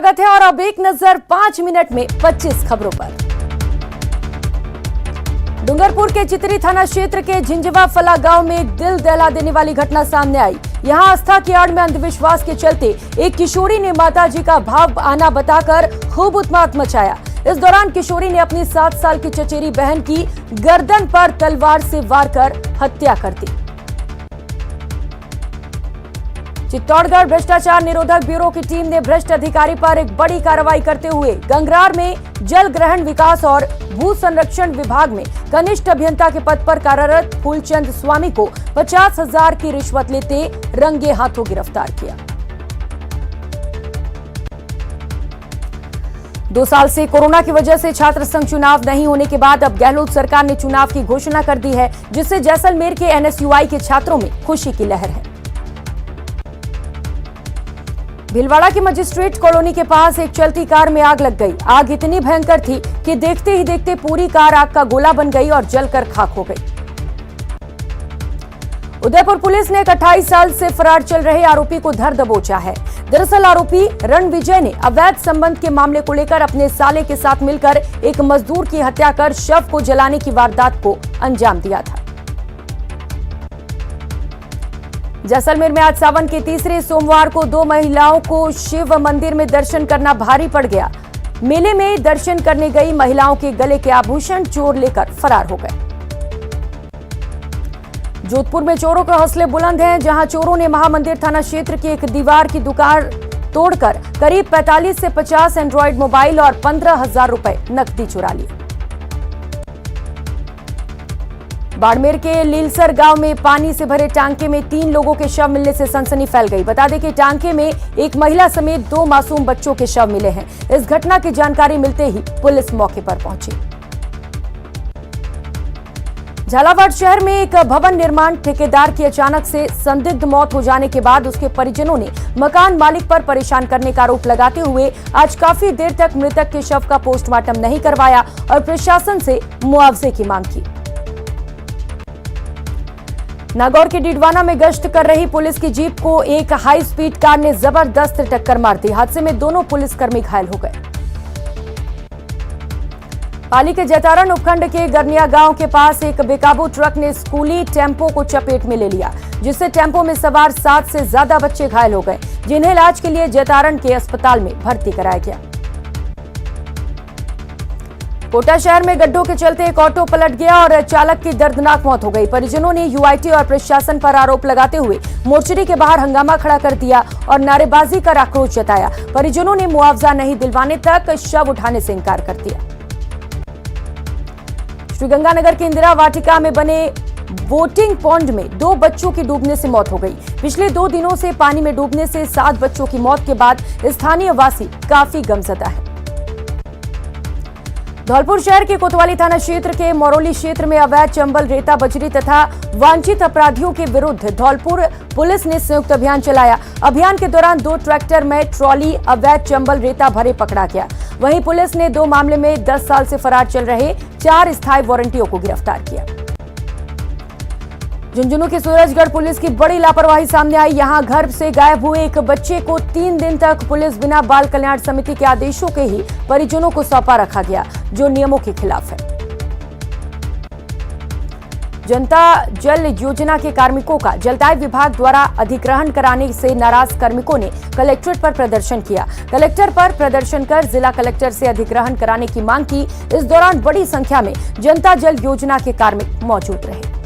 स्वागत है और अब एक नजर 5 मिनट में 25 खबरों पर। डूंगरपुर के चितरी थाना क्षेत्र के झिंझवा फला गांव में एक दिल दहला देने वाली घटना सामने आई। यहां आस्था की आड़ में अंधविश्वास के चलते एक किशोरी ने माताजी का भाव आना बताकर खूब उत्पात मचाया। इस दौरान किशोरी ने अपनी 7 साल की चचेरी बहन की गर्दन पर तलवार से वार कर हत्या कर दी। चित्तौड़गढ़ भ्रष्टाचार निरोधक ब्यूरो की टीम ने भ्रष्ट अधिकारी पर एक बड़ी कार्रवाई करते हुए गंगरार में जल ग्रहण विकास और भू संरक्षण विभाग में कनिष्ठ अभियंता के पद पर कार्यरत फूलचंद स्वामी को 50,000 की रिश्वत लेते रंगे हाथों गिरफ्तार किया। 2 साल से कोरोना की वजह से छात्र संघ चुनाव नहीं होने के बाद अब गहलोत सरकार ने चुनाव की घोषणा कर दी है, जिससे जैसलमेर के NSUI के छात्रों में खुशी की लहर है। भीलवाड़ा की मजिस्ट्रेट कॉलोनी के पास एक चलती कार में आग लग गई। आग इतनी भयंकर थी कि देखते ही देखते पूरी कार आग का गोला बन गई और जलकर खाक हो गई। उदयपुर पुलिस ने एक 28 साल से फरार चल रहे आरोपी को धर दबोचा है। दरअसल आरोपी रणविजय ने अवैध संबंध के मामले को लेकर अपने साले के साथ मिलकर एक मजदूर की हत्या कर शव को जलाने की वारदात को अंजाम दिया था। जैसलमेर में आज सावन के तीसरे सोमवार को 2 महिलाओं को शिव मंदिर में दर्शन करना भारी पड़ गया। मेले में दर्शन करने गई महिलाओं के गले के आभूषण चोर लेकर फरार हो गए। जोधपुर में चोरों के हौसले बुलंद हैं, जहां चोरों ने महामंदिर थाना क्षेत्र की एक दीवार की दुकान तोड़कर करीब 45 से 50 एंड्रॉइड मोबाइल और 15,000 रुपए नकदी चुरा लिए। बाड़मेर के लीलसर गांव में पानी से भरे टांके में 3 लोगों के शव मिलने से सनसनी फैल गई। बता दें कि टांके में एक महिला समेत 2 मासूम बच्चों के शव मिले हैं। इस घटना की जानकारी मिलते ही पुलिस मौके पर पहुंची। झालावाड़ शहर में एक भवन निर्माण ठेकेदार की अचानक से संदिग्ध मौत हो जाने के बाद उसके परिजनों ने मकान मालिक पर परेशान करने का आरोप लगाते हुए आज काफी देर तक मृतक के शव का पोस्टमार्टम नहीं करवाया और प्रशासन से मुआवजे की मांग की। नागौर के डीडवाना में गश्त कर रही पुलिस की जीप को एक हाई स्पीड कार ने जबरदस्त टक्कर मार दी। हादसे में दोनों पुलिसकर्मी घायल हो गए। पाली के जैतारण उपखंड के गरनिया गांव के पास एक बेकाबू ट्रक ने स्कूली टेम्पो को चपेट में ले लिया, जिससे टेम्पो में सवार 7 से ज्यादा बच्चे घायल हो गए, जिन्हें इलाज के लिए जैतारण के अस्पताल में भर्ती कराया गया। कोटा शहर में गड्ढों के चलते एक ऑटो पलट गया और चालक की दर्दनाक मौत हो गई। परिजनों ने UIT और प्रशासन पर आरोप लगाते हुए मोर्चरी के बाहर हंगामा खड़ा कर दिया और नारेबाजी कर आक्रोश जताया। परिजनों ने मुआवजा नहीं दिलवाने तक शव उठाने से इंकार कर दिया। श्रीगंगानगर के इंदिरा वाटिका में बने वोटिंग पॉन्ड में 2 बच्चों की डूबने से मौत हो गई। पिछले 2 दिनों से पानी में डूबने से 7 बच्चों की मौत के बाद स्थानीय वासी काफी गमजदा है। धौलपुर शहर के कोतवाली थाना क्षेत्र के मोरौली क्षेत्र में अवैध चंबल, रेता, बजरी तथा वांछित अपराधियों के विरुद्ध धौलपुर पुलिस ने संयुक्त अभियान चलाया। अभियान के दौरान 2 ट्रैक्टर में ट्रॉली अवैध चंबल, रेता भरे पकड़ा गया। वहीं पुलिस ने 2 मामले में 10 साल से फरार चल रहे 4 स्थायी वारंटियों को गिरफ्तार किया। झुंझुनू की सूरजगढ़ पुलिस की बड़ी लापरवाही सामने आई। यहां घर से गायब हुए एक बच्चे को 3 दिन तक पुलिस बिना बाल कल्याण समिति के आदेशों के ही परिजनों को सौंपा रखा गया, जो नियमों के खिलाफ है। जनता जल योजना के कार्मिकों का जलदाय विभाग द्वारा अधिग्रहण कराने से नाराज कार्मिकों ने कलेक्ट्रेट पर प्रदर्शन किया। कलेक्टर पर प्रदर्शन कर जिला कलेक्टर से अधिग्रहण कराने की मांग की। इस दौरान बड़ी संख्या में जनता जल योजना के कार्मिक मौजूद रहे।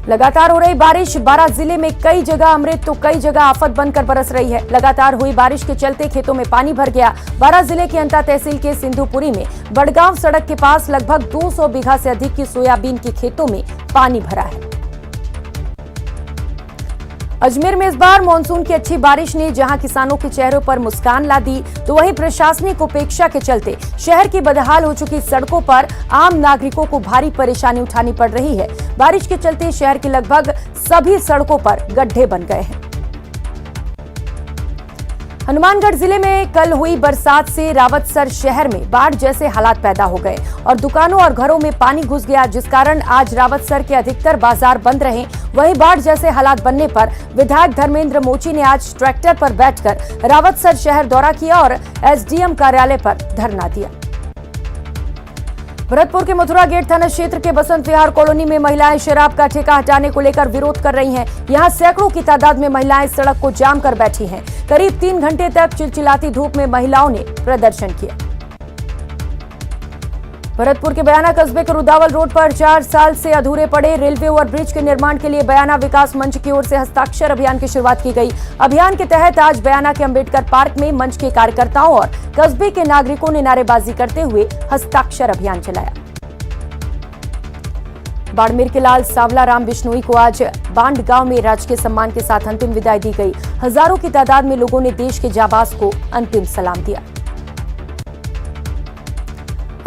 लगातार हो रही बारिश, बारां जिले में कई जगह अमृत तो कई जगह आफत बनकर बरस रही है। लगातार हुई बारिश के चलते खेतों में पानी भर गया। बारां जिले के अंता तहसील के सिंधुपुरी में बड़गांव सड़क के पास लगभग 200 बीघा से अधिक की सोयाबीन के खेतों में पानी भरा है। अजमेर में इस बार मानसून की अच्छी बारिश ने जहां किसानों के चेहरों पर मुस्कान ला दी, तो वहीं प्रशासनिक उपेक्षा के चलते शहर की बदहाल हो चुकी सड़कों पर आम नागरिकों को भारी परेशानी उठानी पड़ रही है। बारिश के चलते शहर की लगभग सभी सड़कों पर गड्ढे बन गए हैं। हनुमानगढ़ जिले में कल हुई बरसात से रावतसर शहर में बाढ़ जैसे हालात पैदा हो गए और दुकानों और घरों में पानी घुस गया, जिस कारण आज रावतसर के अधिकतर बाजार बंद रहे। वहीं बाढ़ जैसे हालात बनने पर विधायक धर्मेंद्र मोची ने आज ट्रैक्टर पर बैठकर रावतसर शहर दौरा किया और एसडीएम कार्यालय पर धरना दिया। भरतपुर के मथुरा गेट थाना क्षेत्र के बसंत विहार कॉलोनी में महिलाएं शराब का ठेका हटाने को लेकर विरोध कर रही हैं। यहां सैकड़ों की तादाद में महिलाएं सड़क को जाम कर बैठी हैं। करीब 3 घंटे तक चिलचिलाती धूप में महिलाओं ने प्रदर्शन किया। भरतपुर के बयाना कस्बे के रुदावल रोड पर 4 साल से अधूरे पड़े रेलवे ओवरब्रिज के निर्माण के लिए बयाना विकास मंच की ओर से हस्ताक्षर अभियान की शुरुआत की गई। अभियान के तहत आज बयाना के अंबेडकर पार्क में मंच के कार्यकर्ताओं और कस्बे के नागरिकों ने नारेबाजी करते हुए हस्ताक्षर अभियान चलाया। बाड़मेर के लाल सांवला राम बिश्नोई को आज बांड गांव में राजकीय सम्मान के साथ अंतिम विदाई दी गई। हजारों की तादाद में लोगों ने देश के जाबाज को अंतिम सलाम दिया।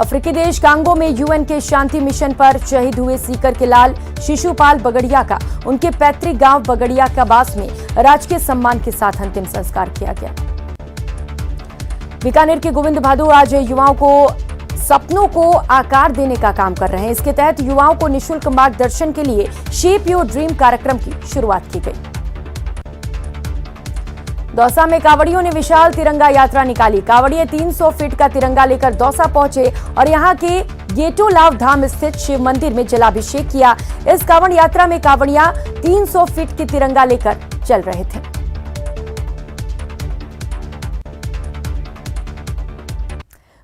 अफ्रीकी देश कांगो में यूएन के शांति मिशन पर शहीद हुए सीकर के लाल शिशुपाल बगड़िया का उनके पैतृक गांव बगड़िया का बास में राजकीय सम्मान के साथ अंतिम संस्कार किया गया। बीकानेर के गोविंद भादु आज युवाओं को सपनों को आकार देने का काम कर रहे हैं। इसके तहत युवाओं को निःशुल्क मार्गदर्शन के लिए शेप योर ड्रीम कार्यक्रम की शुरुआत की गई। दौसा में कांवड़ियों ने विशाल तिरंगा यात्रा निकाली। कांवड़िए 300 फीट का तिरंगा लेकर दौसा पहुंचे और यहां के गेटोलाव धाम स्थित शिव मंदिर में जलाभिषेक किया। इस कांवड़ यात्रा में कांवड़ियां 300 फीट की तिरंगा लेकर चल रहे थे।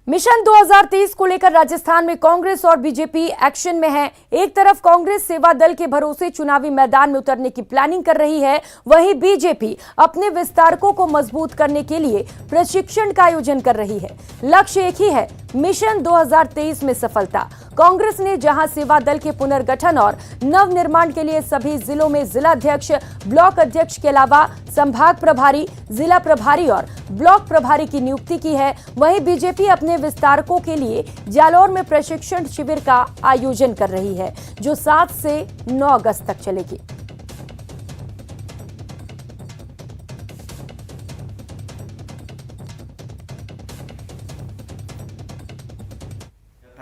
मिशन 2023 को लेकर राजस्थान में कांग्रेस और बीजेपी एक्शन में है। एक तरफ कांग्रेस सेवा दल के भरोसे चुनावी मैदान में उतरने की प्लानिंग कर रही है, वहीं बीजेपी अपने विस्तारकों को मजबूत करने के लिए प्रशिक्षण का आयोजन कर रही है। लक्ष्य एक ही है, मिशन 2023 में सफलता। कांग्रेस ने जहां सेवा दल के पुनर्गठन और नवनिर्माण के लिए सभी जिलों में जिला अध्यक्ष, ब्लॉक अध्यक्ष के अलावा संभाग प्रभारी, जिला प्रभारी और ब्लॉक प्रभारी की नियुक्ति की है, वहीं बीजेपी अपने विस्तारकों के लिए जालौर में प्रशिक्षण शिविर का आयोजन कर रही है, जो 7 से 9 अगस्त तक चलेगी।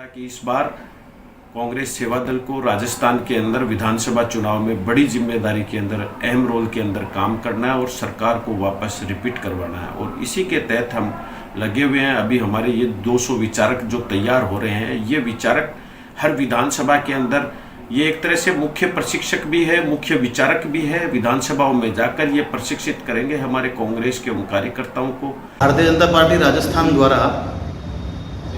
कि इस बार कांग्रेस सेवा दल को राजस्थान के अंदर विधानसभा चुनाव में बड़ी जिम्मेदारी के अंदर, अहम रोल के अंदर काम करना है और सरकार को वापस रिपीट करवाना है। और इसी के तहत हम लगे हुए हैं। अभी हमारे ये 200 विचारक जो तैयार हो रहे हैं, ये विचारक हर विधानसभा के अंदर ये एक तरह से मुख्य प्रशिक्षक भी है, मुख्य विचारक भी है। विधानसभाओं में जाकर ये प्रशिक्षित करेंगे हमारे कांग्रेस के उन कार्यकर्ताओं को। भारतीय जनता पार्टी राजस्थान द्वारा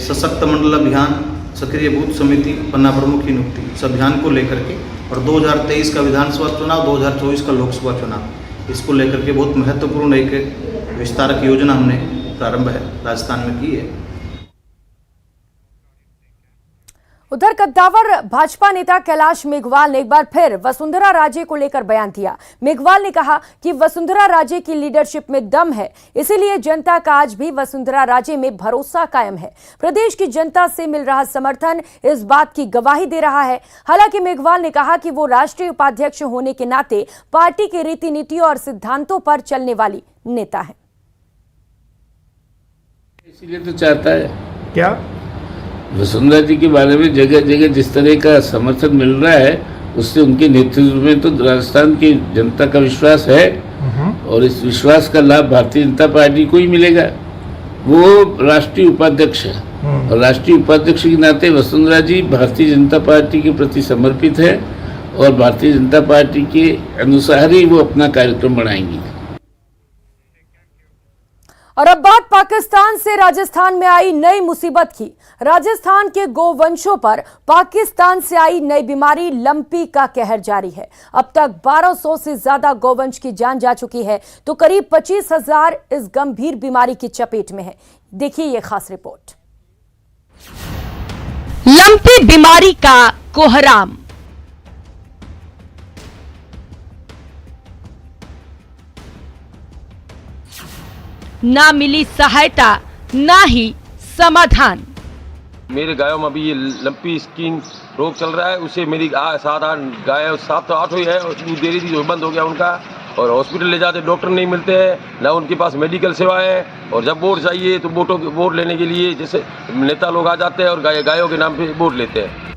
सशक्त मंडल अभियान, सक्रिय बूथ समिति, पन्ना प्रमुख की नियुक्ति, इस अभियान को लेकर के और 2023 का विधानसभा चुनाव, 2024 का लोकसभा चुनाव, इसको लेकर के बहुत महत्वपूर्ण एक विस्तारक योजना हमने प्रारंभ है राजस्थान में की है। उधर कद्दावर भाजपा नेता कैलाश मेघवाल ने एक बार फिर वसुंधरा राजे को लेकर बयान दिया। मेघवाल ने कहा कि वसुंधरा राजे की लीडरशिप में दम है, इसीलिए जनता का आज भी वसुंधरा राजे में भरोसा कायम है। प्रदेश की जनता से मिल रहा समर्थन इस बात की गवाही दे रहा है। हालांकि मेघवाल ने कहा कि वो राष्ट्रीय उपाध्यक्ष होने के नाते पार्टी के रीति नीतियों और सिद्धांतों पर चलने वाली नेता है। इसीलिए तो चाहता है क्या वसुंधरा जी के बारे में जगह जगह जिस तरह का समर्थन मिल रहा है, उससे उनके नेतृत्व में तो राजस्थान की जनता का विश्वास है और इस विश्वास का लाभ भारतीय जनता पार्टी को ही मिलेगा। वो राष्ट्रीय उपाध्यक्ष है और राष्ट्रीय उपाध्यक्ष के नाते वसुंधरा जी भारतीय जनता पार्टी के प्रति समर्पित है और भारतीय जनता पार्टी के अनुसार ही वो अपना कार्यक्रम बनाएंगी। और अब बात पाकिस्तान से राजस्थान में आई नई मुसीबत की। राजस्थान के गोवंशों पर पाकिस्तान से आई नई बीमारी लंपी का कहर जारी है। अब तक 1200 से ज्यादा गोवंश की जान जा चुकी है, तो करीब 25,000 इस गंभीर बीमारी की चपेट में है। देखिए ये खास रिपोर्ट। लंपी बीमारी का कोहराम। ना मिली सहायता, ना ही समाधान। मेरे गायों में भी ये लंपी स्किन रोग चल रहा है। उससे मेरी 7-8 गाय, 7 तो 8 हुई है और दूध दे रही थी जो बंद हो गया उनका, और हॉस्पिटल ले जाते डॉक्टर नहीं मिलते हैं, ना उनके पास मेडिकल सेवा है। और जब वोट चाहिए तो वोट लेने के लिए जैसे नेता लोग आ जाते हैं और गायों के नाम पे वोट लेते हैं।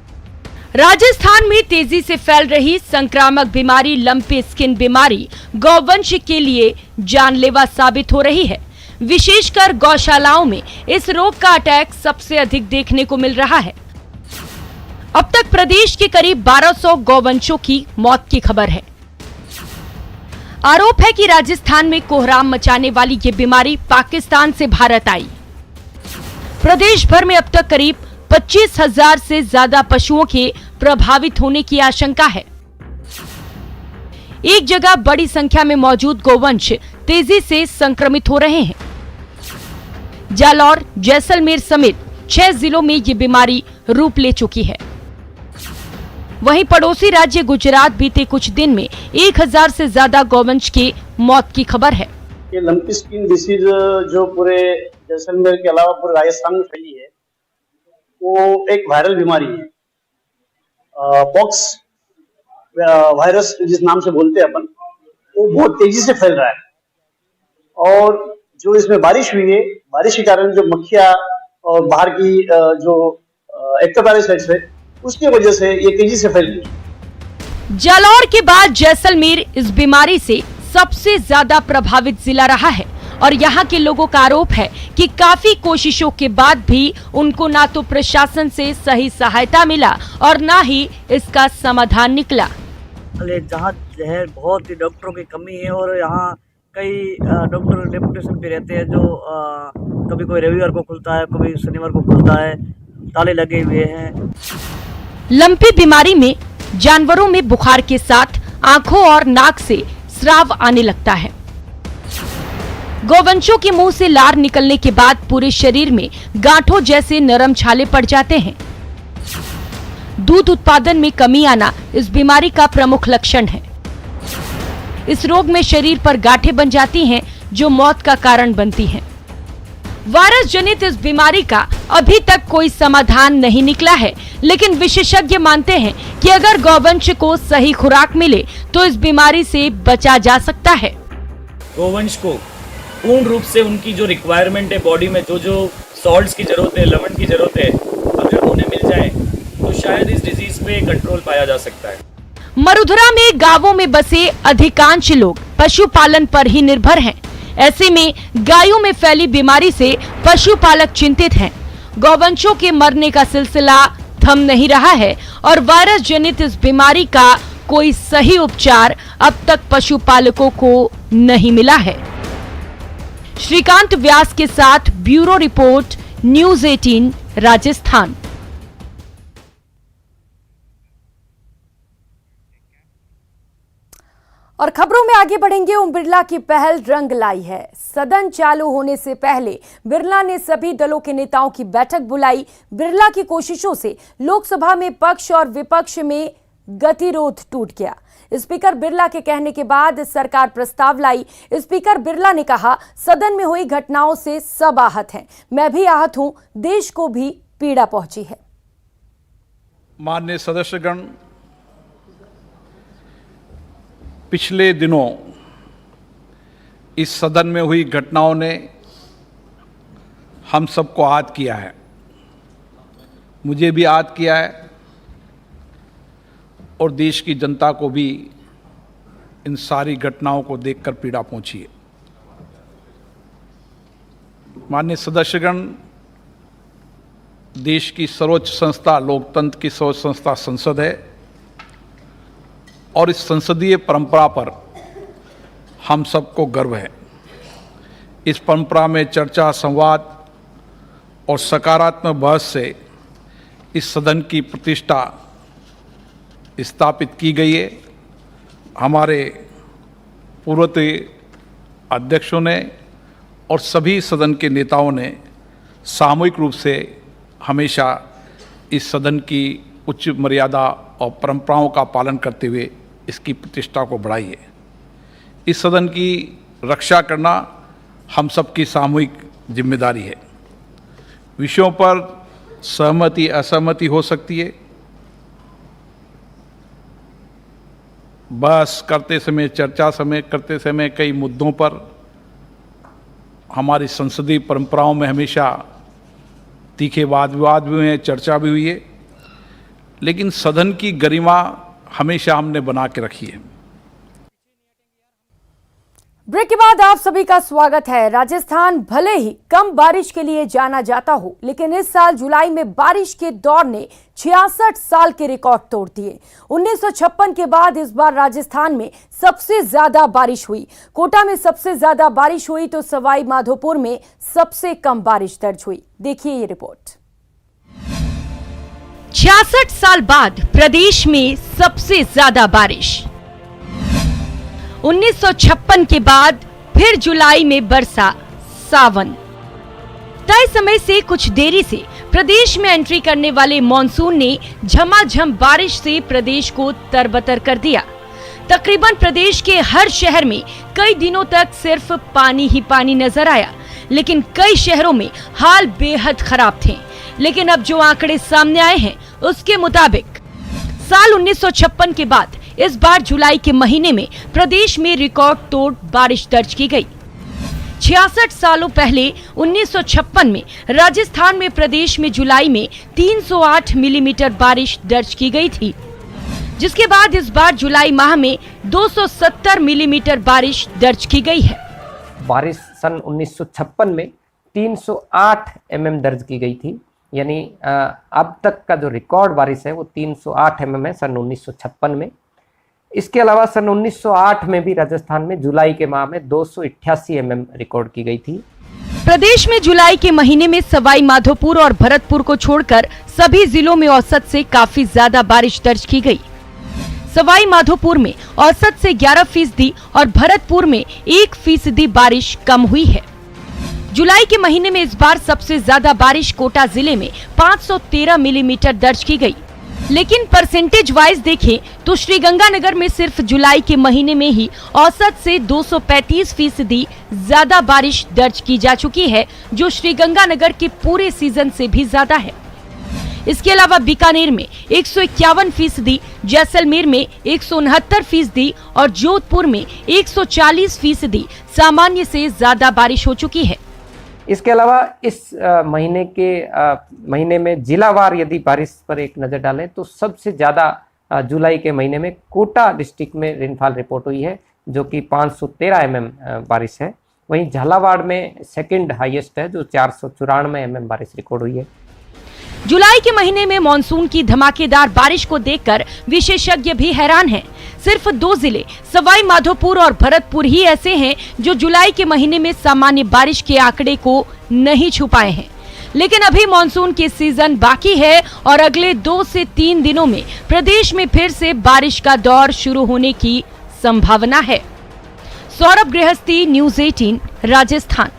राजस्थान में तेजी से फैल रही संक्रामक बीमारी लंपी स्किन बीमारी गौवंश के लिए जानलेवा साबित हो रही है। विशेषकर गौशालाओं में इस रोग का अटैक सबसे अधिक देखने को मिल रहा है। अब तक प्रदेश के करीब 1200 गौवंशों की मौत की खबर है। आरोप है कि राजस्थान में कोहराम मचाने वाली ये बीमारी पाकिस्तान से भारत आई। प्रदेश भर में अब तक करीब 25,000 से ज्यादा पशुओं के प्रभावित होने की आशंका है। एक जगह बड़ी संख्या में मौजूद गोवंश तेजी से संक्रमित हो रहे हैं। जालौर, जैसलमेर समेत 6 जिलों में ये बीमारी रूप ले चुकी है। वहीं पड़ोसी राज्य गुजरात बीते कुछ दिन में 1000 से ज्यादा गौवंश की मौत की खबर है। ये लंपी स्किन डिसीज जो पूरे जैसलमेर के अलावा पूरे राजस्थान में फैली है, वो एक वायरल बीमारी है। पॉक्स वायरस जिस नाम से बोलते हैं अपन, वो बहुत तेजी से फैल रहा है। और जो इसमें बारिश हुई है, बारिश के कारण जो मक्खियां और बाहर की जो एक्टोपैरासाइट्स है, उसकी वजह से ये तेजी से फैल गई। जालौर के बाद जैसलमेर इस बीमारी से सबसे ज्यादा प्रभावित जिला रहा है और यहाँ के लोगों का आरोप है कि काफी कोशिशों के बाद भी उनको ना तो प्रशासन से सही सहायता मिला और ना ही इसका समाधान निकला। जहाँ है बहुत ही डॉक्टरों की कमी है और यहाँ कई डॉक्टर डेपुटेशन पे रहते हैं, जो कभी कोई रविवार को खुलता है, कभी शनिवार को खुलता है, ताले लगे हुए हैं। लंपी बीमारी में जानवरों में बुखार के साथ आंखों और नाक से स्राव आने लगता है। गौवंशों के मुंह से लार निकलने के बाद पूरे शरीर में गांठों जैसे नरम छाले पड़ जाते हैं। दूध उत्पादन में कमी आना इस बीमारी का प्रमुख लक्षण है। इस रोग में शरीर पर गांठें बन जाती हैं जो मौत का कारण बनती हैं। वायरस जनित इस बीमारी का अभी तक कोई समाधान नहीं निकला है, लेकिन विशेषज्ञ मानते हैं कि अगर गौवंश को सही खुराक मिले तो इस बीमारी से बचा जा सकता है। गौवंश को पूर्ण रूप से उनकी जो रिक्वायरमेंट है, बॉडी में जो जो सॉल्ट्स की जरूरत है, लवण की जरूरत है, अगर उन्हें मिल जाए तो शायद इस डिजीज पे कंट्रोल पाया जा सकता है। मरुधरा में गांवों में बसे अधिकांश लोग पशुपालन पर ही निर्भर हैं। ऐसे में गायों में फैली बीमारी से पशुपालक चिंतित हैं। गौवंशों के मरने का सिलसिला थम नहीं रहा है और वायरस जनित इस बीमारी का कोई सही उपचार अब तक पशुपालकों को नहीं मिला है। श्रीकांत व्यास के साथ ब्यूरो रिपोर्ट, न्यूज़ 18 राजस्थान। और खबरों में आगे बढ़ेंगे। ओम बिरला की पहल रंग लाई है। सदन चालू होने से पहले बिरला ने सभी दलों के नेताओं की बैठक बुलाई। बिरला की कोशिशों से लोकसभा में पक्ष और विपक्ष में गतिरोध टूट गया। स्पीकर बिरला के कहने के बाद सरकार प्रस्ताव लाई। स्पीकर बिरला ने कहा, सदन में हुई घटनाओं से सब आहत हैं, मैं भी आहत हूं, देश को भी पीड़ा पहुंची है। माननीय सदस्यगण, पिछले दिनों इस सदन में हुई घटनाओं ने हम सबको आहत किया है, मुझे भी आहत किया है और देश की जनता को भी इन सारी घटनाओं को देखकर पीड़ा पहुंची है। माननीय सदस्यगण, देश की सर्वोच्च संस्था, लोकतंत्र की सर्वोच्च संस्था संसद है और इस संसदीय परंपरा पर हम सबको गर्व है। इस परंपरा में चर्चा, संवाद और सकारात्मक बहस से इस सदन की प्रतिष्ठा स्थापित की गई है। हमारे पूर्ववर्ती अध्यक्षों ने और सभी सदन के नेताओं ने सामूहिक रूप से हमेशा इस सदन की उच्च मर्यादा और परंपराओं का पालन करते हुए इसकी प्रतिष्ठा को बढ़ाई है। इस सदन की रक्षा करना हम सबकी सामूहिक जिम्मेदारी है। विषयों पर सहमति असहमति हो सकती है, बहस करते समय, चर्चा करते समय कई मुद्दों पर हमारी संसदीय परंपराओं में हमेशा तीखे वाद विवाद भी हुए हैं, चर्चा भी हुई है, लेकिन सदन की गरिमा हमेशा हमने बना के रखी है। ब्रेक के बाद आप सभी का स्वागत है। राजस्थान भले ही कम बारिश के लिए जाना जाता हो, लेकिन इस साल जुलाई में बारिश के दौर ने 66 साल के रिकॉर्ड तोड़ दिए। 1956 के बाद इस बार राजस्थान में सबसे ज्यादा बारिश हुई। कोटा में सबसे ज्यादा बारिश हुई तो सवाई माधोपुर में सबसे कम बारिश दर्ज हुई। देखिए ये रिपोर्ट। 66 साल बाद प्रदेश में सबसे ज्यादा बारिश। 1956 के बाद फिर जुलाई में बरसा सावन। तय समय से कुछ देरी से प्रदेश में एंट्री करने वाले मॉनसून ने झमाझम बारिश से प्रदेश को तरबतर कर दिया। तकरीबन प्रदेश के हर शहर में कई दिनों तक सिर्फ पानी ही पानी नजर आया, लेकिन कई शहरों में हाल बेहद खराब थे। लेकिन अब जो आंकड़े सामने आए हैं उसके मुताबिक साल 1956 के बाद इस बार जुलाई के महीने में प्रदेश में रिकॉर्ड तोड़ बारिश दर्ज की गई। 66 सालों पहले 1956 में राजस्थान में प्रदेश में जुलाई में 308 मिलीमीटर बारिश दर्ज की गई थी, जिसके बाद इस बार जुलाई माह में 270 मिलीमीटर बारिश दर्ज की गई है। बारिश सन 1956 में 308 mm दर्ज की गई थी, यानी अब तक का जो रिकॉर्ड बारिश है वो 308 mm है सन 1956 में। इसके अलावा सन 1908 में भी राजस्थान में जुलाई के माह में 288 mm रिकॉर्ड की गई थी। प्रदेश में जुलाई के महीने में सवाई माधोपुर और भरतपुर को छोड़कर सभी जिलों में औसत से काफी ज्यादा बारिश दर्ज की गई। सवाई माधोपुर में औसत से 11% और भरतपुर में 1% बारिश कम हुई है। जुलाई के महीने में इस बार सबसे ज्यादा बारिश कोटा जिले में 513 मिलीमीटर दर्ज की गई, लेकिन परसेंटेज वाइज देखें तो श्रीगंगानगर में सिर्फ जुलाई के महीने में ही औसत से 235% ज्यादा बारिश दर्ज की जा चुकी है, जो श्रीगंगानगर के पूरे सीजन से भी ज्यादा है। इसके अलावा बीकानेर में 151%, जैसलमेर में 169% और जोधपुर में 140% सामान्य से ज्यादा बारिश हो चुकी है। इसके अलावा इस महीने में जिलावार यदि बारिश पर एक नज़र डालें तो सबसे ज़्यादा जुलाई के महीने में कोटा डिस्ट्रिक्ट में रेनफॉल रिपोर्ट हुई है, जो कि 513 mm बारिश है। वहीं झालावाड़ में सेकंड हाईएस्ट है, जो 494 mm बारिश रिकॉर्ड हुई है। जुलाई के महीने में मॉनसून की धमाकेदार बारिश को देखकर विशेषज्ञ भी हैरान हैं। सिर्फ 2 जिले सवाई माधोपुर और भरतपुर ही ऐसे हैं जो जुलाई के महीने में सामान्य बारिश के आंकड़े को नहीं छू पाए हैं। लेकिन अभी मॉनसून के सीजन बाकी है और अगले 2 से 3 दिनों में प्रदेश में फिर से बारिश का दौर शुरू होने की संभावना है। सौरभ गृहस्थी, न्यूज़ 18, राजस्थान।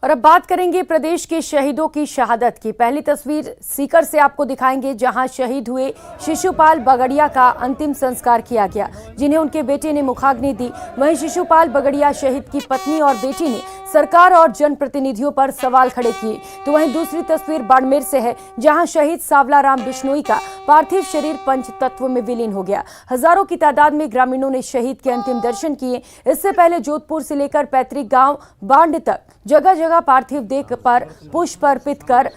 और अब बात करेंगे प्रदेश के शहीदों की शहादत की। पहली तस्वीर सीकर से आपको दिखाएंगे, जहां शहीद हुए शिशुपाल बगड़िया का अंतिम संस्कार किया गया, जिन्हें उनके बेटे ने मुखाग्नि दी। वहीं शिशुपाल बगड़िया शहीद की पत्नी और बेटी ने सरकार और जनप्रतिनिधियों पर सवाल खड़े किए। तो वहीं दूसरी तस्वीर बाड़मेर से है, जहां शहीद सांवलाराम बिश्नोई का पार्थिव शरीर पंचतत्व में विलीन हो गया। हजारों की तादाद में ग्रामीणों ने शहीद के अंतिम दर्शन किए। इससे पहले जोधपुर से लेकर पैतृक गांव बांड तक जगह जगह पार्थिव देह पर पुष्प अर्पित कर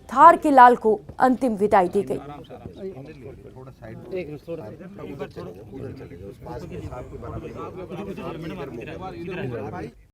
थार के लाल को अंतिम विदाई दी गई।